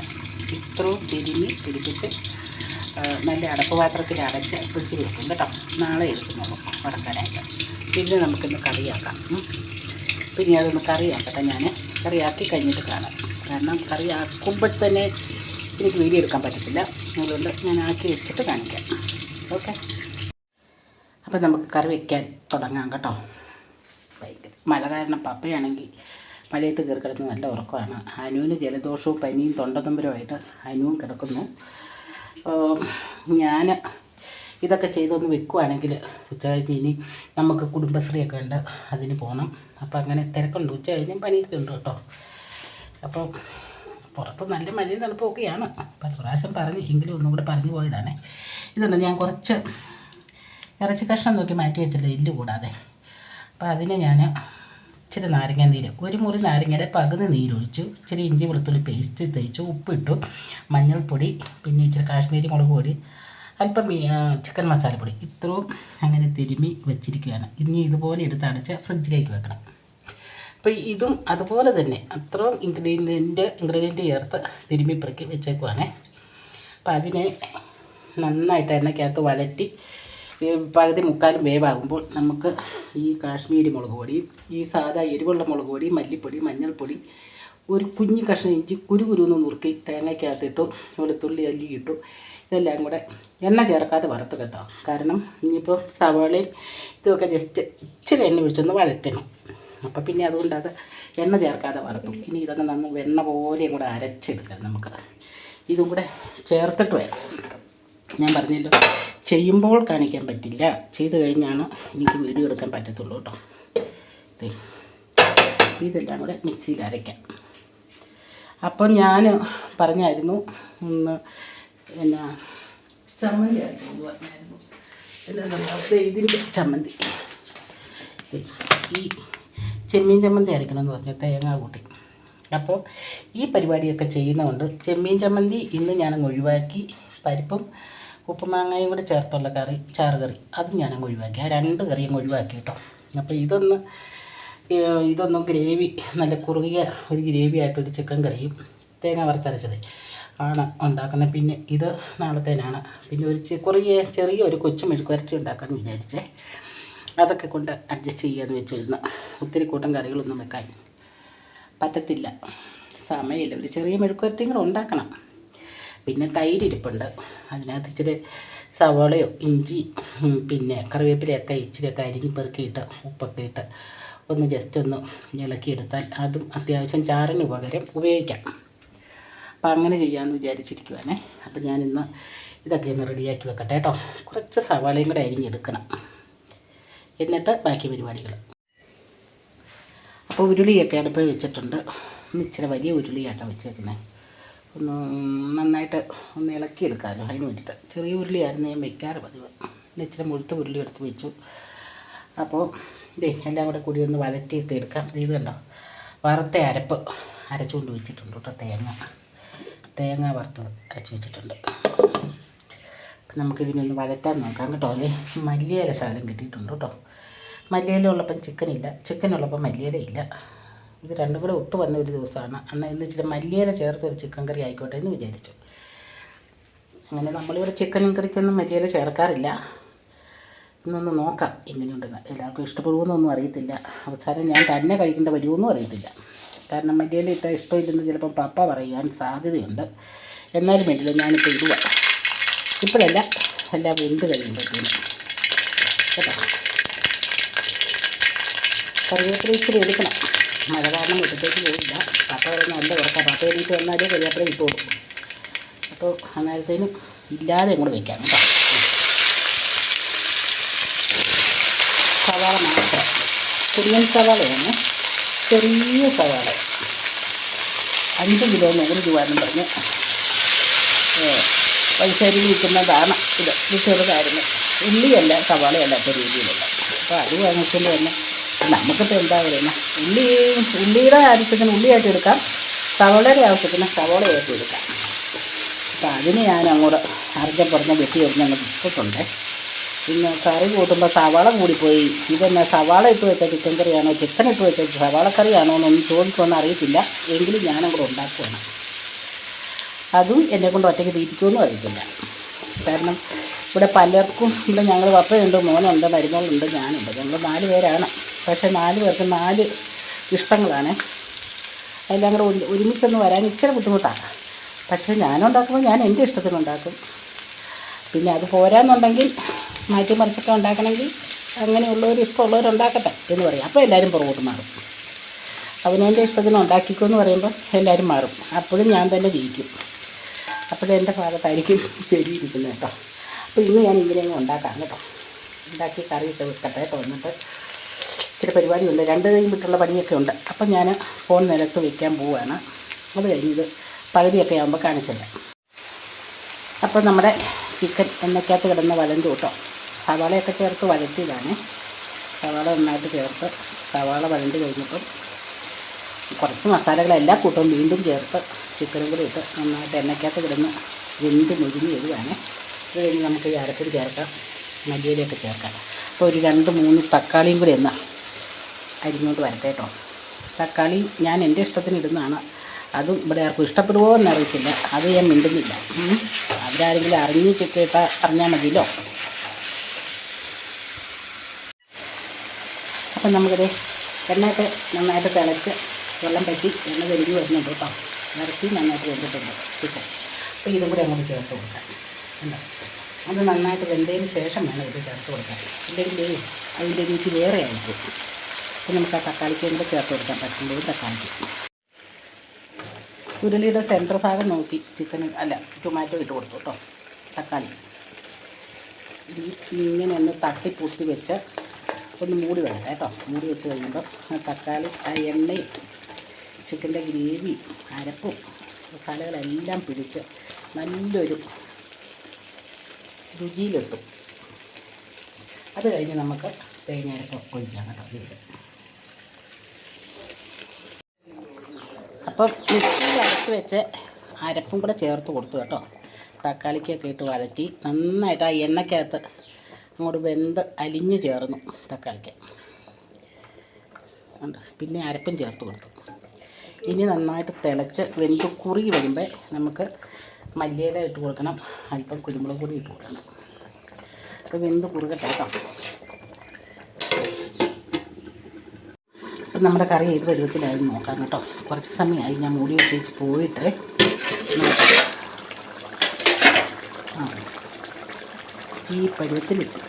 ഇത്രയും പിടിപ്പിച്ച് നല്ല അടപ്പ് പാത്രത്തിൽ അടച്ച് ഫ്രിഡ്ജിൽ വെക്കും കേട്ടോ. നാളെ എടുക്കുന്നുള്ളൂ വറക്കാനായിട്ട്. പിന്നെ നമുക്കിന്ന് കറിയാക്കാം. പിന്നെ അതൊന്ന് കറിയാക്കട്ടെ. ഞാൻ കറിയാക്കി കഴിഞ്ഞിട്ട് കാണാം. കാരണം കറിയാക്കുമ്പോൾ തന്നെ എനിക്ക് വീഡിയോ എടുക്കാൻ പറ്റത്തില്ല. അതുകൊണ്ട് ഞാൻ ആക്കി വെച്ചിട്ട് കാണിക്കാം. ഓക്കെ, അപ്പം നമുക്ക് കറി വയ്ക്കാൻ തുടങ്ങാം കേട്ടോ. മഴ കാരണം പപ്പയാണെങ്കിൽ മഴയത്ത് കയറി കിടന്ന് നല്ല ഉറക്കമാണ്. അനുവിന് ജലദോഷവും പനിയും തൊണ്ടതുമ്പരമായിട്ട് അനുവും കിടക്കുന്നു. ഞാൻ ഇതൊക്കെ ചെയ്തൊന്ന് വെക്കുവാണെങ്കിൽ ഉച്ച കഴിഞ്ഞ് ഇനി നമുക്ക് കുടുംബശ്രീയൊക്കെ ഉണ്ട്, അതിന് പോകണം. അപ്പോൾ അങ്ങനെ തിരക്കുണ്ട്. ഉച്ച കഴിഞ്ഞും പനിയൊക്കെ ഉണ്ട് കേട്ടോ. അപ്പോൾ പുറത്ത് നല്ല മഴയും തണുപ്പൊക്കെയാണ്. പല പ്രാവശ്യം പറഞ്ഞ് എങ്കിലും ഒന്നും കൂടെ പറഞ്ഞു പോയതാണ്. ഇതുണ്ട്, ഞാൻ കുറച്ച് ഇറച്ചി കഷ്ണം നോക്കി മാറ്റി വെച്ചില്ല, എല്ല് കൂടാതെ. അപ്പോൾ അതിന് ഞാൻ ഇച്ചിരി നാരങ്ങ നീര്, ഒരു മുറി നാരങ്ങയുടെ പകുതി നീരൊഴിച്ചു, ഇച്ചിരി ഇഞ്ചി വെളുത്തുള്ളി പേസ്റ്റ് തേച്ചു, ഉപ്പിട്ടു, മഞ്ഞൾപ്പൊടി, പിന്നെ ഇച്ചിരി കാശ്മീരി മുളക് പൊടി, അല്പം ചിക്കൻ മസാലപ്പൊടി, ഇത്രയും അങ്ങനെ തിരുമ്മി വെച്ചിരിക്കുകയാണ്. ഇനി ഇതുപോലെ എടുത്ത് അടച്ച് ഫ്രിഡ്ജിലേക്ക് വെക്കണം. അപ്പോൾ ഇതും അതുപോലെ തന്നെ അത്രയും ഇൻഗ്രീഡിയൻറ്റ് ചേർത്ത് തിരുമ്മി പെറുക്കി വെച്ചേക്കുവാണേ. അപ്പോൾ അതിനെ നന്നായിട്ട് എണ്ണയ്ക്കകത്ത് വഴറ്റി പകുതി മുക്കാലും വേവാകുമ്പോൾ നമുക്ക് ഈ കാശ്മീരി മുളക് പൊടി, ഈ സാധാ എരിവുള്ള മുളക് പൊടി, മല്ലിപ്പൊടി, മഞ്ഞൾപ്പൊടി, ഒരു കുഞ്ഞു കഷ്ണം ഇഞ്ചി കുരുന്ന് നുറുക്കി തേങ്ങയ്ക്കകത്തിട്ടു, വെളുത്തുള്ളി അല്ലി ഇട്ടു, ഇതെല്ലാം കൂടെ എണ്ണ ചേർക്കാതെ വറുത്ത് കേട്ടോ. കാരണം ഇനിയിപ്പോൾ സവാളയും ഇതൊക്കെ ജസ്റ്റ് ഇച്ചിരി എണ്ണ ഒഴിച്ചൊന്ന് വഴറ്റണം. അപ്പോൾ പിന്നെ അതുകൊണ്ട് അത് എണ്ണ ചേർക്കാതെ വറുത്തു. ഇനി ഇതൊക്കെ നന്ന് വെണ്ണ പോലെയും കൂടെ അരച്ചെടുക്കാം നമുക്ക്. ഇതും കൂടെ ചേർത്തിട്ട് വേണം. ഞാൻ പറഞ്ഞല്ലോ, ചെയ്യുമ്പോൾ കാണിക്കാൻ പറ്റില്ല, ചെയ്ത് കഴിഞ്ഞാണ് എനിക്ക് വീഡിയോ എടുക്കാൻ പറ്റത്തുള്ളൂ കേട്ടോ. ഇതെല്ലാം കൂടെ മിക്സിയിൽ അരയ്ക്കാം. അപ്പോൾ ഞാൻ പറഞ്ഞായിരുന്നു ഒന്ന് എന്നാ ചമ്മന്തി അരയ്ക്കുമെന്ന് പറഞ്ഞായിരുന്നു. ഇതിന് ചമ്മന്തി, ഈ ചെമ്മീൻ ചമ്മന്തി അരയ്ക്കണമെന്ന് പറഞ്ഞാൽ തേങ്ങ കൂട്ടി. അപ്പോൾ ഈ പരിപാടിയൊക്കെ ചെയ്യുന്നതുകൊണ്ട് ചെമ്മീൻ ചമ്മന്തി ഇന്ന് ഞാനങ്ങ് ഒഴിവാക്കി പരിപ്പും ഉപ്പുമാങ്ങയും കൂടെ ചേർത്തുള്ള കറി, ചാറ് കറി, അതും ഞാനങ്ങ് ഒഴിവാക്കി. ആ 2 കറിയും ഒഴിവാക്കി കേട്ടോ. അപ്പോൾ ഇതൊന്നും ഗ്രേവി, നല്ല കുറുകിയ ഒരു ഗ്രേവി ആയിട്ടൊരു ചിക്കൻ കറിയും തേങ്ങ വറുത്തരച്ചത് ആണ് ഉണ്ടാക്കുന്നത്. പിന്നെ ഇത് നാളത്തേനാണ്. പിന്നെ ഒരു ചെറിയ ഒരു കൊച്ചു മെഴുക്കുവരട്ടി ഉണ്ടാക്കാമെന്ന് വിചാരിച്ചേ. അതൊക്കെ കൊണ്ട് അഡ്ജസ്റ്റ് ചെയ്യാമെന്ന് വെച്ചിരുന്നു. ഒത്തിരി കൂട്ടം കറികളൊന്നും വെക്കാൻ പറ്റത്തില്ല, സമയമില്ല. ഒരു ചെറിയ മെഴുക്കുവരട്ടിയും കൂടെ ഉണ്ടാക്കണം. പിന്നെ തൈര് ഇരിപ്പുണ്ട്. അതിനകത്ത് ഇച്ചിരി സവാളയോ ഇഞ്ചി പിന്നെ കറിവേപ്പിലയൊക്കെ ഇച്ചിരിയൊക്കെ അരിഞ്ഞ് പെറുക്കിയിട്ട് ഉപ്പൊക്കെ ഇട്ട് ഒന്ന് ജസ്റ്റ് ഒന്ന് ഇളക്കിയെടുത്താൽ അതും അത്യാവശ്യം ചാറിന് പകരം ഉപയോഗിക്കാം. അപ്പം അങ്ങനെ ചെയ്യാമെന്ന് വിചാരിച്ചിരിക്കുവാണേ. അപ്പം ഞാനിന്ന് ഇതൊക്കെ ഒന്ന് റെഡിയാക്കി വെക്കട്ടെ കേട്ടോ. കുറച്ച് സവാളയും കൂടെ അരിഞ്ഞെടുക്കണം, എന്നിട്ട് ബാക്കി പരിപാടികൾ. അപ്പോൾ ഉരുളിയൊക്കെ അടുപ്പിൽ വെച്ചിട്ടുണ്ട്. ഇച്ചിരി വലിയ ഉരുളിയാട്ടോ വെച്ചേക്കുന്നത്. ഒന്ന് നന്നായിട്ട് ഒന്ന് ഇളക്കിയെടുക്കാമല്ലോ, അതിന് വേണ്ടിയിട്ട്. ചെറിയ ഉരുളിയായിരുന്നു ഞാൻ വെക്കാറ് പതിവ്. ഇച്ചിരി മുഴുത്ത ഉരുളി എടുത്ത് വെച്ചു. അപ്പോൾ എല്ലാം കൂടെ കൂടി ഒന്ന് വഴറ്റിയൊക്കെ എടുക്കാം. ഇത് കണ്ടോ, വറുത്ത അരപ്പ് അരച്ചുകൊണ്ട് വെച്ചിട്ടുണ്ട് കേട്ടോ. തേങ്ങ വറുത്തത് അരച്ച് വെച്ചിട്ടുണ്ട്. അപ്പം നമുക്കിതിനൊന്ന് വഴറ്റാൻ നോക്കാം കേട്ടോ. മല്ലിയില ശകലം കിട്ടിയിട്ടുണ്ട് കേട്ടോ. മല്ലിയില ഉള്ളപ്പം ചിക്കനുള്ളപ്പം മല്ലിയില ഇല്ല. ഇത് രണ്ടും കൂടെ ഒത്തു വന്ന ഒരു ദിവസമാണ്. ഇന്ന് ഇച്ചിരി മല്ലിയില ചേർത്തൊരു ചിക്കൻ കറി ആയിക്കോട്ടെ എന്ന് വിചാരിച്ചു. അങ്ങനെ നമ്മളിവിടെ ചിക്കൻ കറിക്കൊന്നും മല്ലിയില ചേർക്കാറില്ല. ഇന്നൊന്ന് നോക്കാം എങ്ങനെയുണ്ടെന്ന്. എല്ലാവർക്കും ഇഷ്ടപ്പെടുമെന്നൊന്നും അറിയത്തില്ല. അവസാനം ഞാൻ തന്നെ കഴിക്കേണ്ട വരുമെന്നും അറിയത്തില്ല. കാരണം മല്ലിയില ഇട്ടാൽ ഇഷ്ടമില്ലെന്ന് ചിലപ്പോൾ പപ്പ പറയാൻ സാധ്യതയുണ്ട്. എന്നാലും വേണ്ടില്ല, ഞാനിപ്പോൾ ഇടുക. ഇപ്പോഴല്ല, എല്ലാം വെന്ത് കഴിയുമ്പോഴത്തേനും കേട്ടോ. കറിവേപ്പില ഇച്ചിരി എടുക്കണം. മഴ കാരണം മുറ്റത്തേക്ക് പോയില്ല. പപ്പ പറയുന്ന നല്ല കുറക്കാം. പപ്പ എണീറ്റ് വന്നാലേ കറിവേപ്പില ഇട്ട് കൊടുക്കും. അപ്പോൾ അന്നേരത്തേനും ഇല്ലാതെ അങ്ങോട്ട് വയ്ക്കാം കേട്ടോ. സവാള മാത്രം, കുഞ്ഞൻ സവാളയാണ്, ചെറിയ സവാള. 5 കിലോ 100 രൂപ എന്നും പറഞ്ഞ് പൈസയിൽ വിൽക്കുന്നതാണ്. ഇത് ചെറുതായിരുന്നു. ഉള്ളിയല്ല സവാളയല്ലാത്ത രീതിയിലുള്ള. അപ്പോൾ അത് വാങ്ങിച്ചുകൊണ്ട് തന്നെ നമുക്കിപ്പോൾ എന്താ പറയുന്നത്, ഉള്ളിയുടെ ആവശ്യത്തിന് ഉള്ളിയായിട്ട് എടുക്കാം, സവാളയുടെ ആവശ്യത്തിന് സവാളയായിട്ട് എടുക്കാം. അപ്പോൾ അതിന് ഞാൻ അങ്ങോട്ട് പറഞ്ഞ് വെട്ടി എറിഞ്ഞങ്ങ് ഇട്ടിട്ടുണ്ട്. പിന്നെ കറി കൂട്ടുമ്പോൾ സവാള കൂടിപ്പോയി. ഇതെന്നാ സവാള ഇട്ട് വെച്ച ചിക്കൻ കറിയാണോ ചിക്കൻ ഇട്ട് വെച്ച സവാള കറിയാണോ എന്നൊന്നും ചോദിക്കുമെന്ന് അറിയത്തില്ല. എങ്കിലും ഞാനങ്ങോട്ട് ഉണ്ടാക്കുകയാണ്. അതും എന്നെക്കൊണ്ട് ഒറ്റയ്ക്ക് തീറ്റിക്കുമെന്നും അറിയത്തില്ല. കാരണം ഇവിടെ പലർക്കും, ഇവിടെ ഞങ്ങൾ പപ്പയുണ്ട്, മോനുണ്ട്, മരുമകളുണ്ട്, ഞാനുണ്ട്. ഞങ്ങൾ 4 പേരാണ്. പക്ഷേ 4 പേർക്ക് 4 ഇഷ്ടങ്ങളാണ്. എല്ലാം കൂടെ ഒരുമിച്ചൊന്ന് വരാൻ ഇച്ചിരി ബുദ്ധിമുട്ടാണ്. പക്ഷേ ഞാനുണ്ടാക്കുമ്പോൾ ഞാൻ എൻ്റെ ഇഷ്ടത്തിനുണ്ടാക്കും. പിന്നെ അത് പോരാന്നുണ്ടെങ്കിൽ മാറ്റി മറിച്ചൊക്കെ ഉണ്ടാക്കണമെങ്കിൽ അങ്ങനെയുള്ളവർ ഇഷ്ടമുള്ളവരുണ്ടാക്കട്ടെ എന്ന് പറയും. അപ്പോൾ എല്ലാവരും പുറകോട്ട് മാറും. അവനവൻ്റെ ഇഷ്ടത്തിന് ഉണ്ടാക്കിക്കുമെന്ന് പറയുമ്പോൾ എല്ലാവരും മാറും. അപ്പോഴും ഞാൻ തന്നെ ജയിക്കും. അപ്പോഴും എൻ്റെ ഭാഗത്തായിരിക്കും ശരിയിരിക്കുന്നത് കേട്ടോ. അപ്പോൾ ഇന്ന് ഞാൻ ഇങ്ങനെയൊന്നും ഉണ്ടാക്കാം കേട്ടോ. ഉണ്ടാക്കി കറിയിട്ട് വെക്കട്ടെ കേട്ടോ. എന്നിട്ട് ഇച്ചിരി പരിപാടിയുണ്ട്, 2 കൈ വിട്ടുള്ള പണിയൊക്കെ ഉണ്ട്. അപ്പം ഞാൻ ഫോൺ നിലത്ത് വയ്ക്കാൻ പോവുകയാണ്. അത് കഴിഞ്ഞത് പകുതിയൊക്കെ ആകുമ്പോൾ കാണിച്ചില്ല. അപ്പോൾ നമ്മുടെ ചിക്കൻ എണ്ണയ്ക്കകത്ത് കിടന്ന് വഴണ്ട് കേട്ടോ. സവാളയൊക്കെ ചേർത്ത് വഴറ്റിയതാണ്. സവാള നന്നായിട്ട് ചേർത്ത് സവാള വഴണ്ട് കഴിഞ്ഞപ്പം കുറച്ച് മസാലകളെല്ലാം കൂട്ടും വീണ്ടും ചേർത്ത് ചിക്കനും കൂടി ഇട്ട് നന്നായിട്ട് എണ്ണയ്ക്കകത്ത് കിടന്ന് വെന്ത് മുരിഞ്ഞ് വരുവാണ്. അത് കഴിഞ്ഞ് നമുക്ക് ഈ അരപ്പിൽ ചേർക്കാം, മല്ലിയിലയൊക്കെ ചേർക്കാം. അപ്പോൾ ഒരു 2-3 തക്കാളിയും കൂടി ഒന്ന് അരിഞ്ഞോണ്ട് വരട്ടെ കേട്ടോ. തക്കാളി ഞാൻ എൻ്റെ ഇഷ്ടത്തിന് ഇടുന്നതാണ്. അതും ഇവിടെ ആർക്കും ഇഷ്ടപ്പെടുമോ എന്നറിയത്തില്ല. അത് ഞാൻ മിണ്ടുന്നില്ല. അവരാരെങ്കിലും അറിഞ്ഞാൽ മതിയല്ലോ. അപ്പം നമുക്കിത് എണ്ണയൊക്കെ നന്നായിട്ട് തിളച്ച് വെള്ളം പറ്റി എണ്ണ തെളിഞ്ഞ് വരുന്നുണ്ട് കേട്ടോ. ഇറച്ചി നന്നായിട്ട് വെന്തിട്ടുണ്ട് ചിക്കൻ. അപ്പോൾ ഇതും കൂടി അങ്ങോട്ട് ചേർത്ത് കൊടുക്കാം. ഉണ്ടോ, അത് നന്നായിട്ട് വെന്തതിന് ശേഷം വേണം ഇത് ചേർത്ത് കൊടുക്കാൻ. ഇല്ലെങ്കിൽ അതിൻ്റെ രുചി വേറെ ആയിരിക്കും. അപ്പോൾ നമുക്ക് ആ തക്കാളിക്കും കൂടെ ചേർത്ത് കൊടുക്കാം. പറ്റുമ്പോഴും തക്കാളിക്ക് ഉരുളിയുടെ സെൻറ്റർ ഭാഗം നോക്കി ടൊമാറ്റോ ഇട്ട് കൊടുത്തു കേട്ടോ. തക്കാളി ഇങ്ങനെ ഒന്ന് തട്ടിപ്പൊത്തി വെച്ച് ഒന്ന് മൂടി വേണം കേട്ടോ. മൂടി വെച്ച് കഴിയുമ്പോൾ ആ തക്കാളി, ആ എണ്ണയും ചിക്കൻ്റെ ഗ്രേവി, അരപ്പും മസാലകളെല്ലാം പിടിച്ച് നല്ലൊരു രുചിയിലെത്തും. അത് കഴിഞ്ഞ് നമുക്ക് തേങ്ങയരപ്പ് ഒഴിക്കാം കേട്ടോ. ഇതിൽ അപ്പം മിക്സിയിൽ അരച്ച് വെച്ച് അരപ്പും കൂടെ ചേർത്ത് കൊടുത്തു കേട്ടോ. തക്കാളിക്കൊക്കെ ഇട്ട് വഴറ്റി നന്നായിട്ട് ആ എണ്ണയ്ക്കകത്ത് അങ്ങോട്ട് വെന്ത് അലിഞ്ഞ് ചേർന്നു തക്കാളിക്ക്. പിന്നെ അരപ്പും ചേർത്ത് കൊടുത്തു. ഇനി നന്നായിട്ട് തിളച്ച് വെന്ത് കുറുകി വരുമ്പോൾ നമുക്ക് മല്ലിയില ഇട്ട് കൊടുക്കണം, അല്പം കുരുമുളക് പൊടി ഇട്ട് കൊടുക്കണം. അപ്പോൾ വെന്ത് കുറുകട്ടെ കേട്ടോ. അപ്പം നമ്മുടെ കറി ഏത് പരുവത്തിലായി നോക്കാം കേട്ടോ. കുറച്ച് സമയമായി ഞാൻ മൂടി വെച്ച് പോയിട്ട് ഈ പരുവത്തിലിട്ട്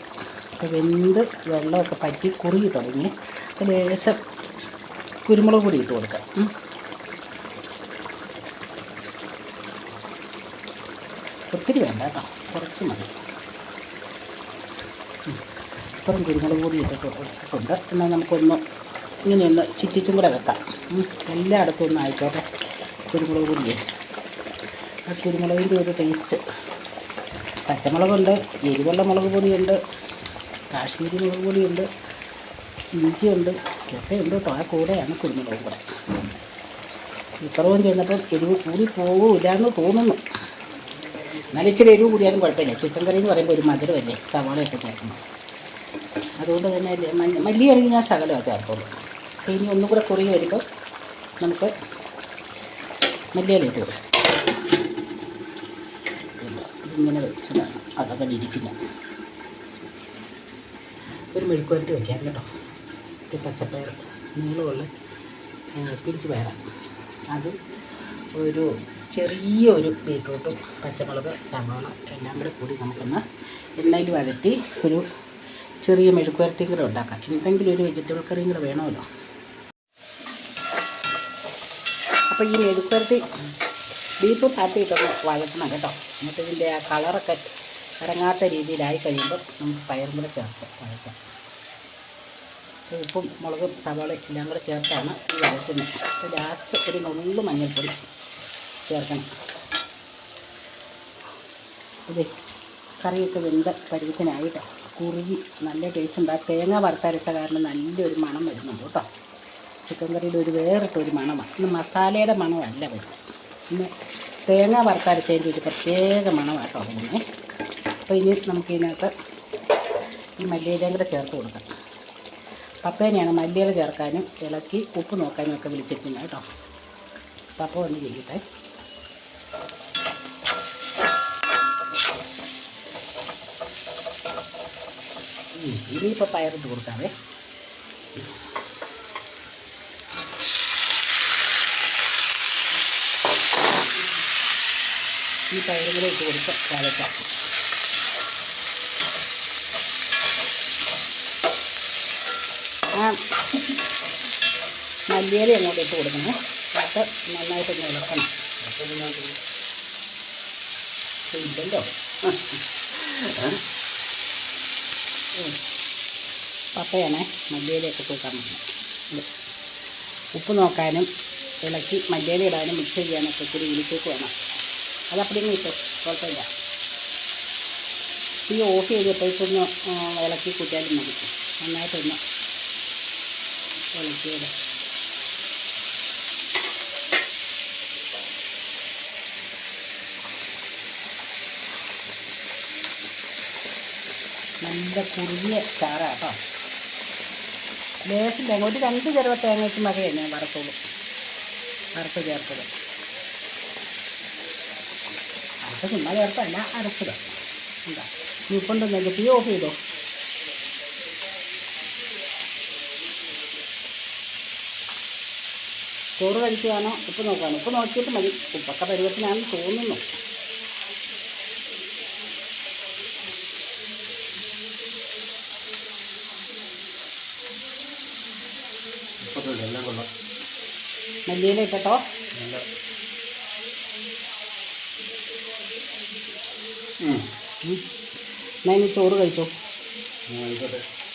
അപ്പോൾ വെന്ത് വെള്ളമൊക്കെ പറ്റി കുറുകി തുടങ്ങി. അപ്പോൾ ലേശം കുരുമുളക് പൊടി ഇട്ട് കൊടുക്കാം. ഒത്തിരി വേണ്ട കേട്ടോ, കുറച്ച് മതി. ഇത്രയും കുരുമുളക് പൊടി ഇട്ടിട്ടുണ്ട്. എന്നാൽ നമുക്കൊന്ന് ഇങ്ങനെയൊന്ന് ചിറ്റിച്ചും കൂടെ വെക്കാം. എല്ലായിടത്തും ഒന്നും ആയിക്കോട്ടെ കുരുമുളക് പൊടിയേ. ആ കുരുമുളകിൻ്റെ ഒരു ടേസ്റ്റ്. പച്ചമുളകുണ്ട്, എരിവുള്ള മുളക് പൊടിയുണ്ട്, കാശ്മീരി മുളക് പൊടിയുണ്ട്, ഇഞ്ചിയുണ്ട്, ഒക്കെ ഉണ്ട് കേട്ടോ. ആ കൂടെയാണ് കുരുമുളകും കൂടെ. ഇത്രയും ചെന്നപ്പോൾ എരിവ് കൂടി പോകില്ല എന്ന് തോന്നുന്നു. എന്നാലും ഇച്ചിരി എരിവ് കൂടിയാലും കുഴപ്പമില്ല. ചിക്കൻ കറി എന്ന് പറയുമ്പോൾ ഒരു മധുരമല്ലേ സവാളയൊക്കെ ചേർക്കണം. അതുകൊണ്ട് തന്നെ മല്ലി ഇറങ്ങി ഞാൻ ശകലമാണ് ചേർത്തോളൂ. അപ്പോൾ ഇനി ഒന്നും കൂടെ കുറുകി വരുമ്പോൾ നമുക്ക് മല്ലിയില ഇട്ട് കൊടുക്കും. ഇതിങ്ങനെ വെച്ചതാണ് അതങ്ങനെ ഇരിക്കുന്നത്. ഒരു മെഴുക്കുവരട്ടി വയ്ക്കാം കേട്ടോ. ഒരു പച്ചപ്പയർ നീളമുള്ള പിഞ്ച് പയറാണ്. അതും ഒരു ചെറിയൊരു ബീറ്റ്റൂട്ടും പച്ചമുളക് സവാള എല്ലാം കൂടി നമുക്കൊന്ന് എണ്ണയിൽ വഴറ്റി ഒരു ചെറിയ മെഴുക്കുവരട്ടിയും കൂടെ ഉണ്ടാക്കാം. എന്തെങ്കിലും ഒരു വെജിറ്റബിൾ കറിയും കൂടെ വേണമല്ലോ. അപ്പോൾ ഈ മെഴുക്കുവരട്ടി ബീറ്റ്റൂട്ട് ആട്ടിയിട്ടൊന്ന് വഴറ്റണം കേട്ടോ. എന്നിട്ട് ഇതിൻ്റെ ആ കളറൊക്കെ ഇറങ്ങാത്ത രീതിയിലായി കഴിയുമ്പോൾ നമുക്ക് പയറും കൂടെ ചേർത്ത് വഴറ്റാം. ഉപ്പും മുളകും സവാളയും എല്ലാം കൂടെ ചേർത്താണ് ഈ വഴറ്റുന്നത്. അപ്പോൾ ലാസ്റ്റ് ഒരു നുള്ളു മഞ്ഞൾപ്പൊടി ചേർക്കണം. ഇതേ കറിയൊക്കെ വെന്ത പരുവത്തിനായിട്ട് കുറുകി നല്ല ടേസ്റ്റ് ഉണ്ട്. ആ തേങ്ങ വറുത്തരച്ച കാരണം നല്ലൊരു മണം വരുന്നുണ്ട് കേട്ടോ. ചിക്കൻ കറിയുടെ ഒരു വേറിട്ടൊരു മണമാണ്. ഇന്ന് മസാലയുടെ മണമല്ല വരുന്നത്, ഇന്ന് തേങ്ങ വറുത്തരച്ചതിൻ്റെ ഒരു പ്രത്യേക മണമാണ് കേട്ടോ വരുന്നത്. അപ്പോൾ ഇനി നമുക്കിതിനകത്ത് ഈ മല്ലിയിലയും കൂടെ ചേർത്ത് കൊടുക്കാം. പപ്പേനെയാണ് മല്ലിയില ചേർക്കാനും ഇളക്കി ഉപ്പ് നോക്കാനും ഒക്കെ വിളിച്ചിരിക്കുന്നത് കേട്ടോ. പപ്പ ഒന്ന് ചെയ്യട്ടെ. ഇനിയിപ്പോൾ പയറിട്ട് കൊടുക്കാവേ. ഈ പയറും കൂടെ ഇട്ട് കൊടുത്ത് വഴറ്റാം. ആ മല്ലിയില അങ്ങോട്ട് ഇട്ട് കൊടുക്കണേ. അത് നന്നായിട്ടൊന്ന് ഇളക്കണം. ഇല്ലല്ലോ പപ്പയാണേ മല്ലിയിലയൊക്കെ തൂക്കാൻ പറ്റും. ഉപ്പ് നോക്കാനും ഇളക്കി മല്ലിയില ഇടാനും മിക്സ് ചെയ്യാനൊക്കെ ഒത്തിരി ഇരിക്കേക്ക് വേണം. അതപ്പടിയും കിട്ടും, കുഴപ്പമില്ല. തീ ഓഫ് ചെയ്തപ്പോഴത്തേക്കൊന്ന് ഇളക്കി കൂട്ടിയാലും മതി. നന്നായിട്ടൊന്ന് ഇളക്കിയത്. നല്ല കുറുകിയ ചാറാണ് കേട്ടോ. ലേശം തേങ്ങ ഒരു 2 ചെറുവ തേങ്ങയ്ക്ക് മതി ഞാൻ വറുത്തോളൂ. വറുത്ത് ചേർത്തത് വറുത്ത് ചുമ്മാ ചേർത്തല്ല, അരച്ചത്. എന്താ ഉപ്പുണ്ടെന്നൊക്കെ തീ ഓഫ് ചെയ്തോ. ചോറ് കഴിക്കുകയാണോ ഉപ്പ് നോക്കുകയാണോ? ഉപ്പ് നോക്കിയിട്ട് മതി. ഉപ്പൊക്കെ പരുവത്തിനാണെന്ന് തോന്നുന്നു. മല്ലിയില ഇട്ടോ. ഞാൻ ഇനി ചോറ് കഴിച്ചോ.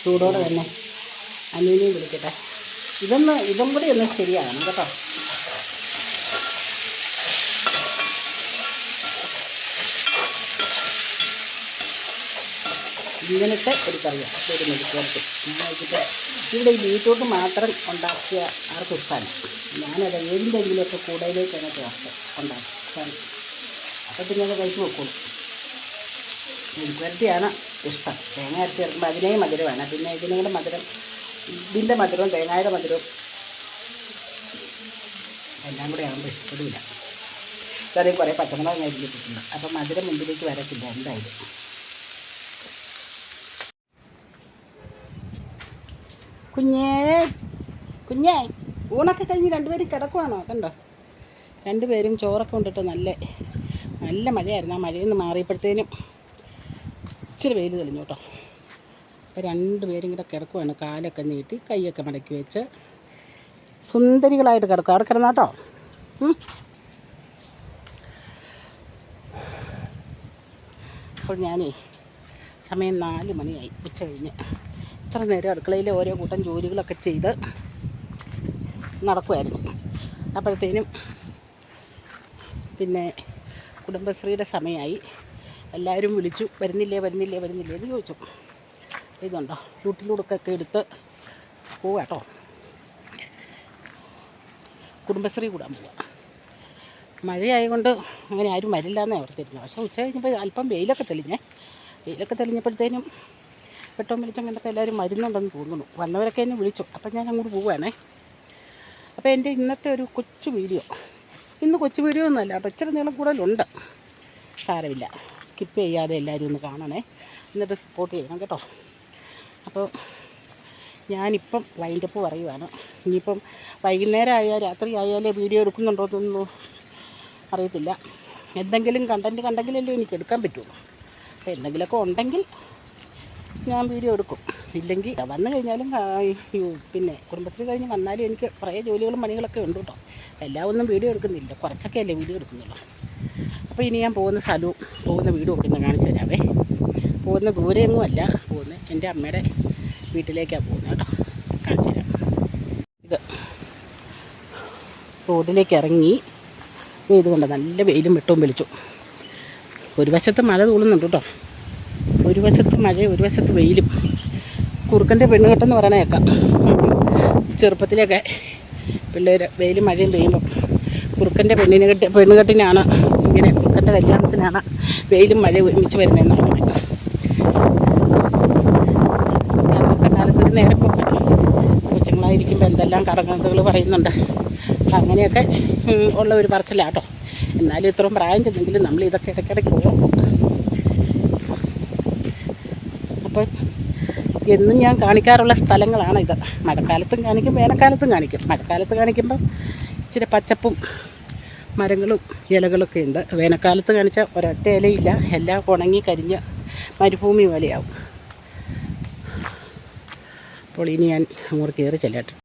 ചൂടോടെ തന്നെ അനിയനെയും വിളിക്കട്ടെ. ഇതും കൂടി ഒന്ന് ശരിയാകണം കേട്ടോ. ഇങ്ങനത്തെ ഒരു കറിയാണ് ഒരു മെഴുക്കുവരട്ടി. ഞാൻ വെച്ചിട്ട് ഇവിടെ ഈ ബീറ്റ്റൂട്ട് മാത്രം ഉണ്ടാക്കിയ ആർക്കും ഇഷ്ടമാണ്. ഞാനത് ഏതിൻ്റെങ്കിലുമൊക്കെ കൂടുതലേക്കാണ് ചേർത്ത് ഉണ്ടാക്കി. അപ്പോൾ പിന്നെ അത് കഴിച്ച് വെക്കുള്ളൂ. മെഴുക്കുവരട്ടിയാണ് ഇഷ്ടം. തേങ്ങ അരച്ച് ചേർക്കുമ്പോൾ അതിനേ മധുരമാണ്. പിന്നെ ഇതിനും കൂടെ മധുരം, ഇതിൻ്റെ മധുരവും തേങ്ങയുടെ മധുരവും എല്ലാം കൂടെ ആകുമ്പോൾ ഇഷ്ടമില്ല. കറി കുറേ പച്ചമുളക് അരിഞ്ഞിട്ടുണ്ട്. അപ്പം മധുരം മുമ്പിലേക്ക് വരത്തില്ല എന്തായാലും. കുഞ്ഞേ ഊണൊക്കെ കഴിഞ്ഞ് രണ്ടുപേരും കിടക്കുവാണോ? കണ്ടോ, രണ്ടുപേരും ചോറൊക്കെ കൊണ്ടിട്ട് നല്ല മഴയായിരുന്നു. ആ മഴയിൽ നിന്ന് മാറിയപ്പോഴത്തേനും ഇച്ചിരി വെയിൽ തെളിഞ്ഞു കേട്ടോ. അപ്പോൾ രണ്ടുപേരും കൂടെ കിടക്കുവാണ്. കാലൊക്കെ നീട്ടി കൈയൊക്കെ മടക്കി വെച്ച് സുന്ദരികളായിട്ട് കിടക്കും. അവിടെ കിടന്നാട്ടോ. അപ്പോൾ ഞാനേ സമയം 4 മണിയായി, ഉച്ച കഴിഞ്ഞ്. ഇത്ര നേരം അടുക്കളയിലെ ഓരോ കൂട്ടം ജോലികളൊക്കെ ചെയ്ത് നടക്കുമായിരുന്നു. അപ്പോഴത്തേനും പിന്നെ കുടുംബശ്രീയുടെ സമയമായി. എല്ലാവരും വിളിച്ചു, വരുന്നില്ലേ എന്ന് ചോദിച്ചു. ഇതുണ്ടോ വീട്ടിലൂടൊക്കെ എടുത്ത് പോവാട്ടോ. കുടുംബശ്രീ കൂടാൻ പോവാം. മഴയായതുകൊണ്ട് അങ്ങനെ ആരും വരില്ല എന്നേ ഓർത്തിരുന്നു. പക്ഷേ ഉച്ച കഴിഞ്ഞപ്പോൾ അല്പം വെയിലൊക്കെ തെളിഞ്ഞപ്പോഴത്തേനും പെട്ടവും വിളിച്ചും കണ്ടപ്പോൾ എല്ലാവരും വരുന്നുണ്ടെന്ന് തോന്നുന്നു. വന്നവരൊക്കെ എന്നെ വിളിച്ചു. അപ്പം ഞാൻ അങ്ങോട്ട് പോവുകയാണേ. അപ്പോൾ എൻ്റെ ഇന്നത്തെ ഒരു കൊച്ചു വീഡിയോ, ഇന്ന് കൊച്ചു വീഡിയോ ഒന്നുമല്ല കേട്ടോ, ഇച്ചിരി നീളം കൂടുതലുണ്ട്. സാരമില്ല, സ്കിപ്പ് ചെയ്യാതെ എല്ലാവരും ഒന്ന് കാണണേ, എന്നിട്ട് സപ്പോർട്ട് ചെയ്യണം കേട്ടോ. അപ്പോൾ ഞാനിപ്പം വൈൻഡപ്പ് പറയുവാണ്. ഇനിയിപ്പം വൈകുന്നേരം ആയാൽ രാത്രി ആയാലേ വീഡിയോ എടുക്കുന്നുണ്ടോ എന്നൊന്നും അറിയത്തില്ല. എന്തെങ്കിലും കണ്ടൻറ്റ് കണ്ടെങ്കിലല്ലേ എനിക്ക് എടുക്കാൻ പറ്റുള്ളൂ. അപ്പോൾ എന്തെങ്കിലുമൊക്കെ ഉണ്ടെങ്കിൽ ഞാൻ വീഡിയോ എടുക്കും. ഇല്ലെങ്കിൽ വന്നു കഴിഞ്ഞാലും പിന്നെ കുടുംബശ്രീ കഴിഞ്ഞ് വന്നാലും എനിക്ക് കുറേ ജോലികളും പണികളൊക്കെ ഉണ്ട് കേട്ടോ. എല്ലാം ഒന്നും വീഡിയോ എടുക്കുന്നില്ല, കുറച്ചൊക്കെ അല്ലേ വീഡിയോ എടുക്കുന്നുള്ളൂ. അപ്പോൾ ഇനി ഞാൻ പോകുന്ന സ്ഥലവും പോകുന്ന വീടും ഒക്കെ ഒന്ന് കാണിച്ചു തരാവേ. പോകുന്ന ദൂരെയൊന്നും അല്ല, പോകുന്നത് എൻ്റെ അമ്മയുടെ വീട്ടിലേക്കാണ് പോകുന്നത് കേട്ടോ. കാണിച്ചു തരാം. ഇത് റോഡിലേക്ക് ഇറങ്ങി ഇതുകൊണ്ട് നല്ല വെയിലും വെട്ടവും വെളിച്ചു. ഒരു വശത്ത് മഴ തൂളുന്നുണ്ട് കേട്ടോ, ഒരു വശത്ത് മഴ ഒരു വശത്ത് വെയിലും. കുറുക്കൻ്റെ പെണ്ണുകെട്ടെന്ന് പറയണ കേൾക്കാം. ചെറുപ്പത്തിലൊക്കെ പിള്ളേർ വെയിലും മഴയും പെയ്യുമ്പം കുറുക്കൻ്റെ പെണ്ണുകെട്ടിനാണ് ഇങ്ങനെ, കുറുക്കൻ്റെ കല്യാണത്തിനാണ് വെയിലും മഴയും ഒരുമിച്ച് വരുന്നതെന്നാണ് പറയുന്നത്. അന്നത്തെ കാലത്തൊരു നേരപ്പൊക്കെ കൊച്ചുങ്ങളായിരിക്കുമ്പോൾ എന്തെല്ലാം കടങ്കഥകൾ പറയുന്നുണ്ട്. അങ്ങനെയൊക്കെ ഉള്ള ഒരു പറച്ചിലാട്ടോ. എന്നാലും ഇത്രയും പ്രായം ചെന്നെങ്കിലും നമ്മൾ ഇതൊക്കെ ഇടയ്ക്കിടയ്ക്ക് ഓർക്കും. അപ്പോൾ എന്നും ഞാൻ കാണിക്കാറുള്ള സ്ഥലങ്ങളാണ് ഇത്. മഴക്കാലത്തും കാണിക്കും, വേനൽക്കാലത്തും കാണിക്കും. മഴക്കാലത്ത് കാണിക്കുമ്പം ഇച്ചിരി പച്ചപ്പും മരങ്ങളും ഇലകളൊക്കെ ഉണ്ട്. വേനൽക്കാലത്ത് കാണിച്ചാൽ ഒരൊറ്റ ഇലയില്ല, എല്ലാം ഉണങ്ങി കരിഞ്ഞ് മരുഭൂമി പോലെയാവും. അപ്പോൾ ഇനി ഞാൻ അങ്ങോട്ട് കയറി ചെല്ലട്ടെ.